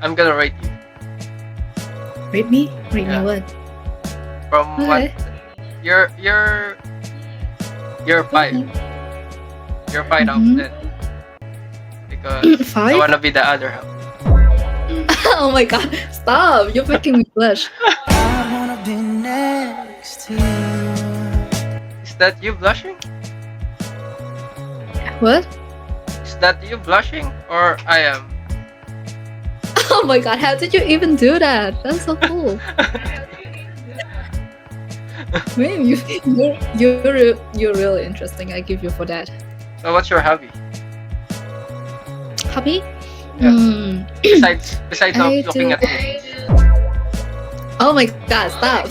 I'm gonna rate you. Rate me? Rate Yeah. me what? From Okay. what? You're 5. You're 5 out of Mhm. 10. Because I 5? wanna be the other half. Oh my god, stop! You're making me blush. I wanna be next to you. Is that you blushing? What? Is that you blushing? Or I am? Oh my god, how did you even do that? That's so cool. Man, you're really interesting. I give you for that. So what's your hobby? Hobby? Yeah. Hmm. Besides of I looking do- at me. Oh my god, stop.